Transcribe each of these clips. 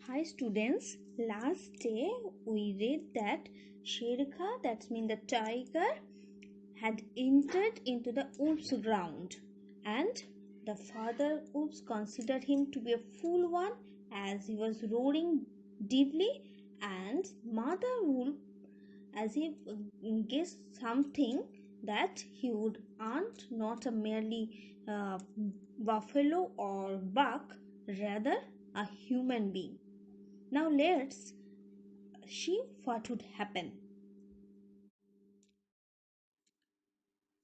Hi students, last day we read that Sher Khan, that means the tiger, had entered into the wolf's ground, and the father wolves considered him to be a fool one as he was roaring deeply, and mother wolf as if guessed something that he would hunt not a merely buffalo or buck, rather a human being. Now let's see what would happen.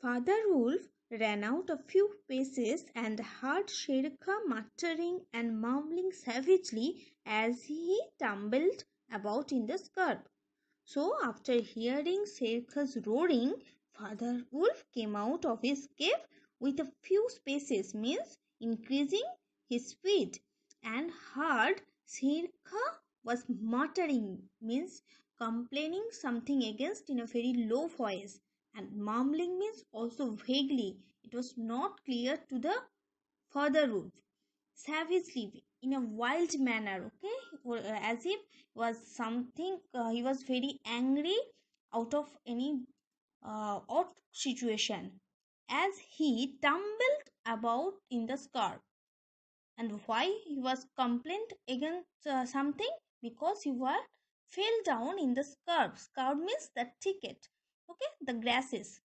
Father Wolf ran out a few paces and heard Sher Khan muttering and mumbling savagely as he tumbled about in the scrub. So after hearing Sher Khan's roaring, Father Wolf came out of his cave with a few paces, means increasing his speed, and heard Sher Khan was muttering, means complaining something against in a very low voice, and mumbling means also vaguely. It was not clear to the Father Wolf, savagely in a wild manner, okay, or as if was something he was very angry out of any odd situation as he tumbled about in the scarf. And why he was complained against something? Because he was fell down in the scarf means the ticket, okay, the grasses.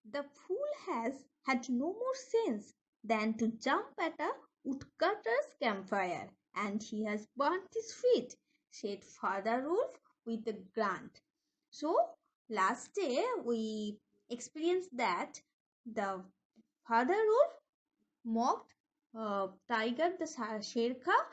The fool has had no more sense than to jump at a woodcutter's campfire, and he has burnt his feet, said Father Wolf with a grunt. So, last day we experienced that the Father Wolf mocked Tiger the Sher Khan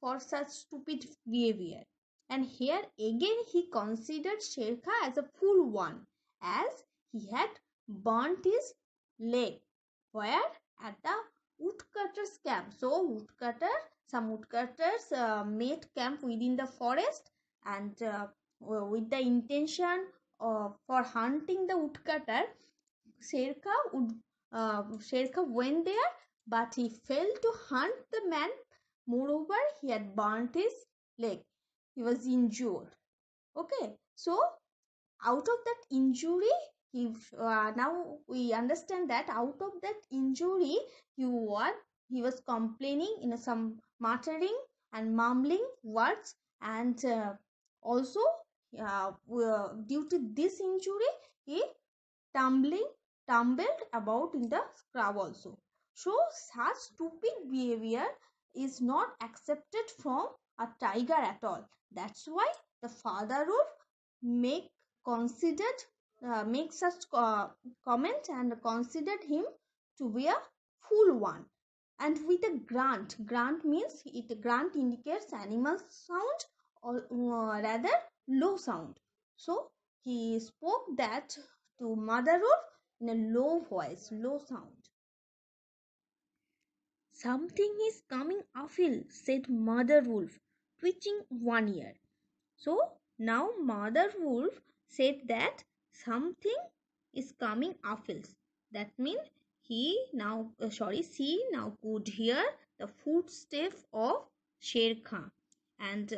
for such stupid behavior. And here again he considered Sher Khan as a fool one, as he had burnt his leg. Where? At the woodcutter's camp. So some woodcutters made camp within the forest, and with the intention of for hunting the woodcutter, Sher Khan went there, but he failed to hunt the man. Moreover, he had burnt his leg. He was injured. Okay, so out of that injury, now we understand that out of that injury, he was complaining in some muttering and mumbling words, and also due to this injury, he tumbling tumbled about in the scrub also. So such stupid behavior is not accepted from a tiger at all. That's why the father wolf make considered make such comment and considered him to be a fool one. And with a grunt means grunt indicates animal sound, or rather low sound. So he spoke that to mother wolf in a low voice, low sound. Something is coming, Afil, said mother wolf, twitching one ear. So now mother wolf said that something is coming, Afil. That means she now could hear the footstep of Sher Khan, and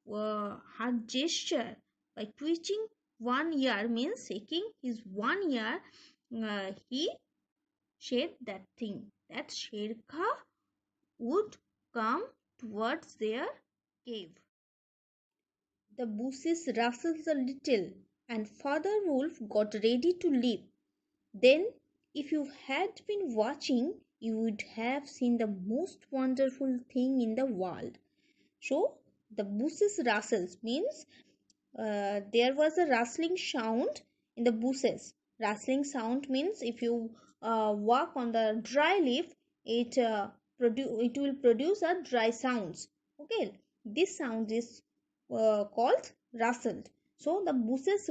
her gesture by twitching one ear means shaking his one ear. He said that thing that Sher Khan would come towards their cave. The bushes rustled a little, and Father Wolf got ready to leap. Then, if you had been watching, you would have seen the most wonderful thing in the world. So, the bushes rustles means there was a rustling sound in the bushes. Rustling sound means if you walk on the dry leaf, it will produce a dry sounds. Okay, this sound is called rustled. So the bushes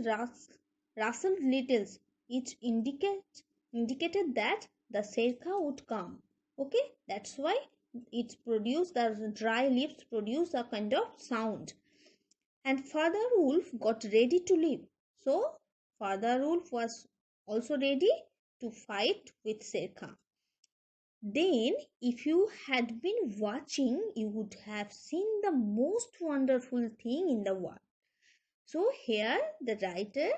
rustled littles. It indicated that the Sher Khan would come. Okay, that's why the dry leaves produce a kind of sound. And Father Wolf got ready to leave. So Father Wolf was also ready to fight with Sher Khan. Then, if you had been watching, you would have seen the most wonderful thing in the world. So, here the writer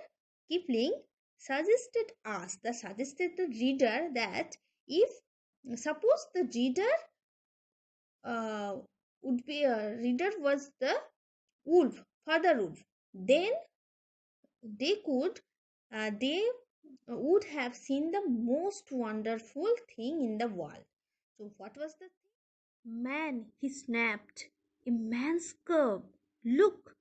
Kipling suggested the reader that if suppose the reader would be a reader was the wolf, father wolf, then they could they would have seen the most wonderful thing in the world. So, what was the man? He snapped. A man's curve. Look.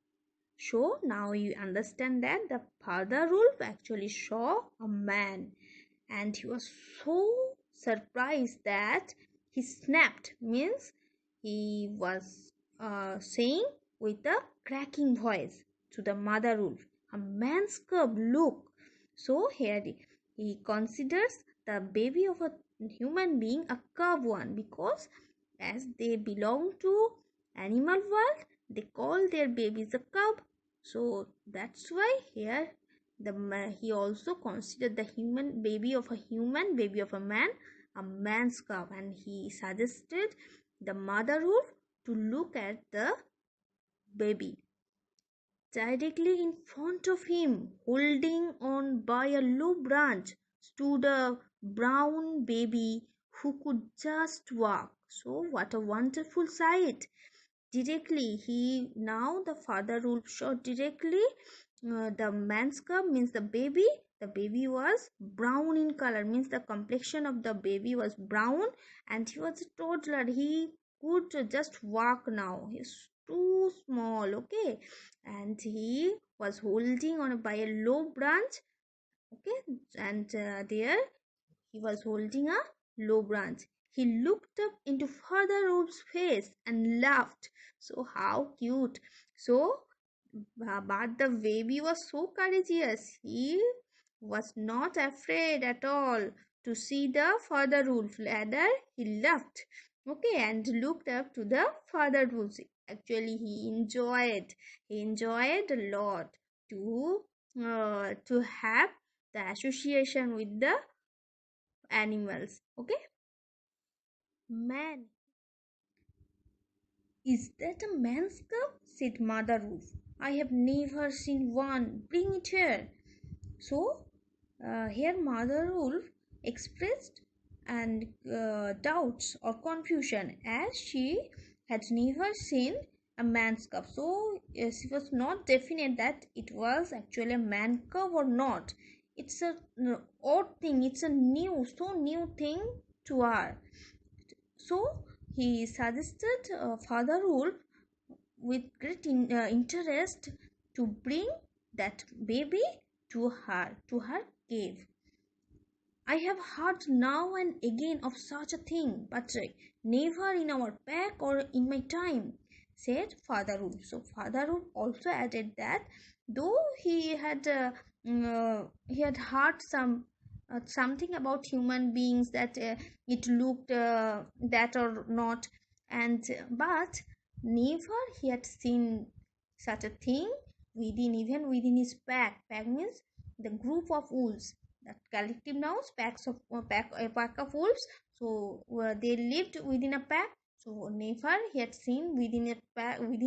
So now you understand that the father wolf actually saw a man, and he was so surprised that he snapped, means he was saying with a cracking voice to the mother wolf, a man's cub, look. So here he considers the baby of a human being a cub one, because as they belong to animal world, they call their babies a cub. So that's why here he also considered the human baby of a man, a man's cub, and he suggested the mother wolf to look at the baby. Directly in front of him, holding on by a low branch, stood a brown baby who could just walk. So what a wonderful sight! Directly he now the father wolf shot directly the man's cub, means the baby was brown in color, means the complexion of the baby was brown, and he was a toddler. He could just walk now. He's too small, okay, and he was holding on by a low branch, okay, and there he was holding a low branch. He looked up into Father Wolf's face and laughed. So how cute! So, but the baby was so courageous. He was not afraid at all to see the Father Wolf. Rather, he laughed, okay, and looked up to the Father Wolf. Actually, he enjoyed a lot to have the association with the animals, okay. Man, is that a man's cub? Said Mother Wolf. I have never seen one. Bring it here. So here Mother Wolf expressed and doubts or confusion, as she had never seen a man's cub. So she was not definite that it was actually a man cub or not. It's a odd thing. It's a new thing to her. So he suggested Father Wolf with great interest to bring that baby to her cave. I have heard now and again of such a thing, but never in our pack or in my time, said Father Wolf. So Father Wolf also added that though he had heard something about human beings, that it looked that or not, and but never he had seen such a thing even within his pack. Pack means the group of wolves, that collective nouns, a pack of wolves. So they lived within a pack. So never he had seen within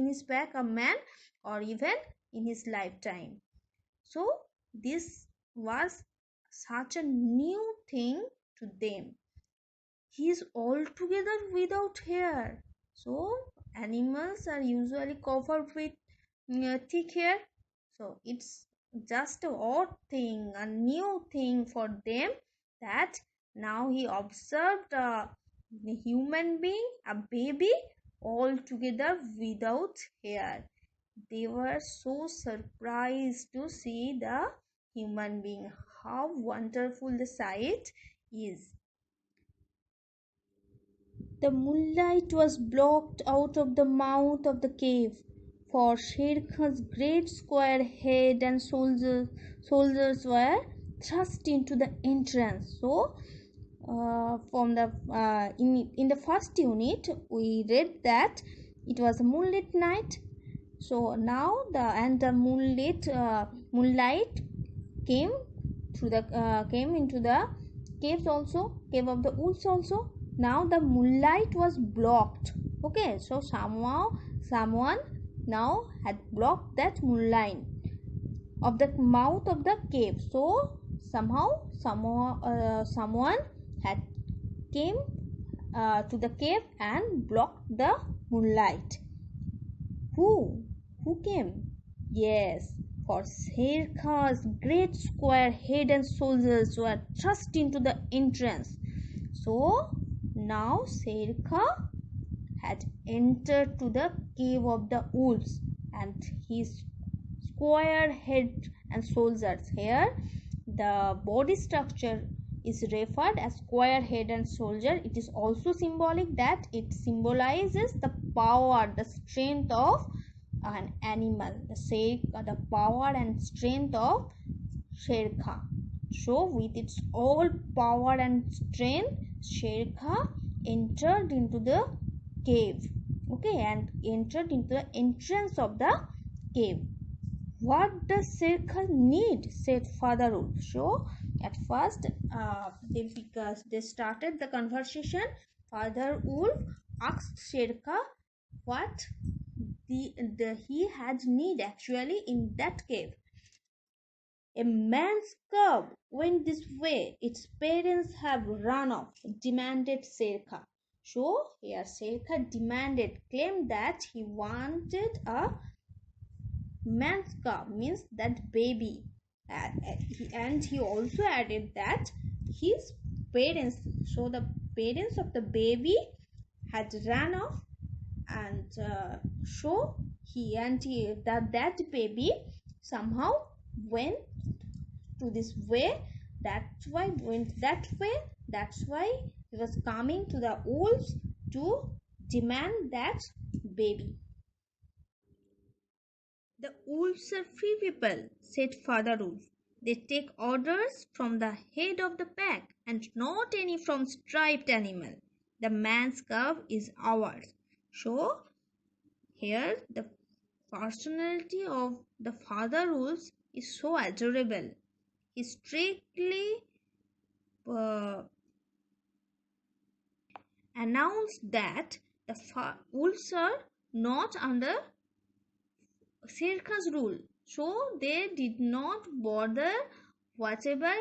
his pack a man, or even in his lifetime. So this was such a new thing to them. He is altogether without hair. So animals are usually covered with thick hair. So it's just a odd thing, a new thing for them, that now he observed a human being, a baby, altogether without hair. They were so surprised to see the human being. How wonderful the sight is. The moonlight was blocked out of the mouth of the cave, for Sher Khan's great square head and soldiers were thrust into the entrance. So, from the in the first unit, we read that it was a moonlit night. So now the moonlight came into the cave of the wolves also. now the moonlight was blocked. Okay, so someone now had blocked that moonlight of the mouth of the cave. So someone had came to the cave and blocked the moonlight. Who came? Yes, for Sher Khan's great square head and soldiers were thrust into the entrance. So now Sher Khan had entered to the cave of the wolves, and his square head and soldiers. Here the body structure is referred as square head and soldier. It is also symbolic that it symbolizes the power, the strength of an animal, the power and strength of Sher Khan. So with its all power and strength, Sher Khan entered into the cave. Okay, and entered into the entrance of the cave. What does Sher Khan need? Said Father Wolf. So at first, because they started the conversation, Father Wolf asked Sher Khan what he had need actually in that cave. A man's cub went this way. Its parents have run off, demanded Sher Khan. So here Sher Khan claimed that he wanted a man's cub, means that baby. And he also added that his parents, so the parents of the baby had run off, and so that baby somehow went to this way. That's why went that way. That's why he was coming to the wolves to demand that baby. The wolves are free people, said Father Wolf. They take orders from the head of the pack and not any from striped animal. The man's cub is ours. So here the personality of the Father Wolf is so adorable. He strictly uh, announced that the wolves are not under Sher Khan's rule. So they did not bother whatever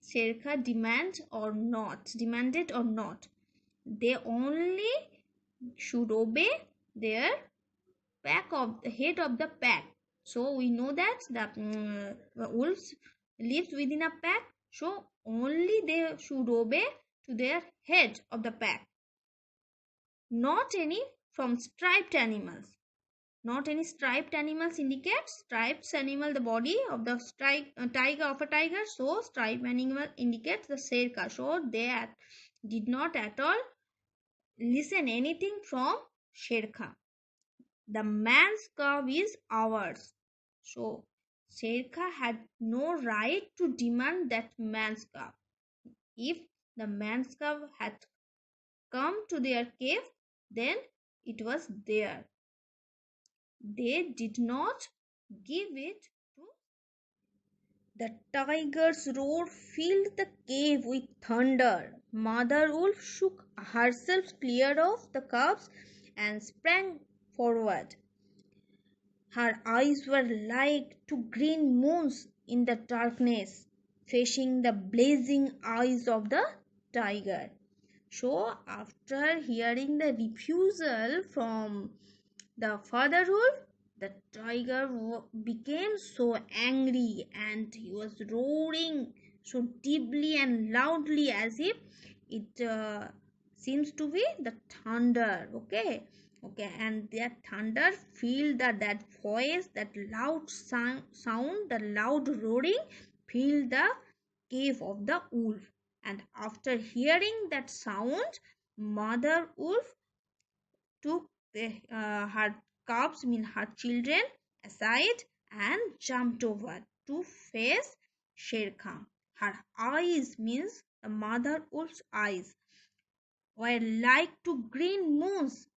Sher Khan demanded or not. They only should obey their head of the pack. So we know that the wolves lives within a pack. So only they should obey to their head of the pack, not any from striped animals. Not any striped animals indicates stripes animal, the body of the tiger of a tiger. So striped animal indicates the Sher Khan. So they did not at all listen anything from Sher Khan. The man's cub is ours. So Sher Khan had no right to demand that man's cub. If the man's cub had come to their cave, then it was there. They did not give it to. The tiger's roar filled the cave with thunder. Mother Wolf shook herself clear of the cubs and sprang forward. Her eyes were like two green moons in the darkness, facing the blazing eyes of the tiger. So, after hearing the refusal from the Father Wolf, the tiger became so angry and he was roaring so deeply and loudly as if it seems to be the thunder. Okay, and that thunder filled that voice, that loud sound, the loud roaring filled the cave of the wolf. And after hearing that sound, Mother Wolf took her cubs, mean her children, aside and jumped over to face Sher Khan. Her eyes, means the mother wolf's eyes, were like two green moons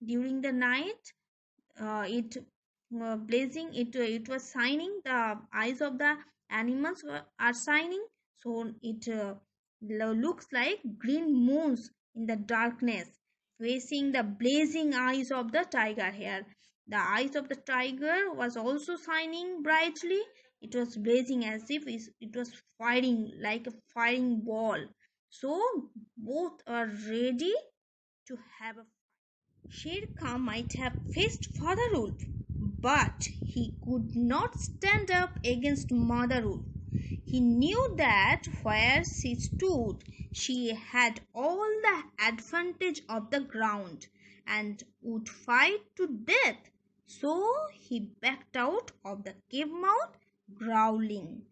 during the night. It blazing. It was shining. The eyes of the animals are shining, so it looks like green moons in the darkness, facing the blazing eyes of the tiger here. The eyes of the tiger was also shining brightly. It was blazing as if it was firing like a firing ball. So both are ready to have a Sher Khan might have faced Father Wolf, but he could not stand up against Mother Wolf. He knew that where she stood, she had all the advantage of the ground and would fight to death. So he backed out of the cave mouth, growling.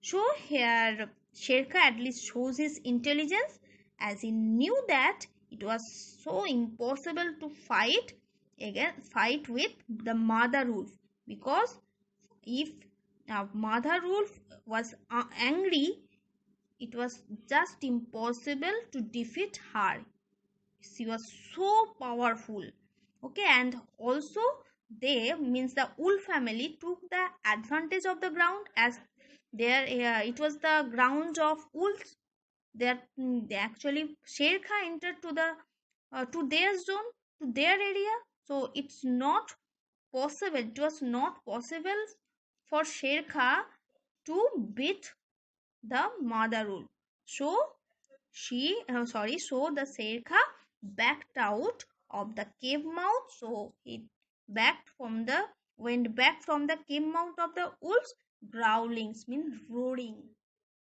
So here Sherka at least shows his intelligence, as he knew that it was so impossible to fight with the mother wolf, because if mother wolf was angry, it was just impossible to defeat her. She was so powerful. Okay, and also they means the wolf family took the advantage of the ground, as there it was the ground of wolves. They actually Sher Khan entered to their zone, to their area. So it's not possible. It was not possible for Sher Khan to beat the mother wolf. So so the Sher Khan backed out of the cave mouth. So he went back from the cave mouth of the wolves, growlings mean roaring.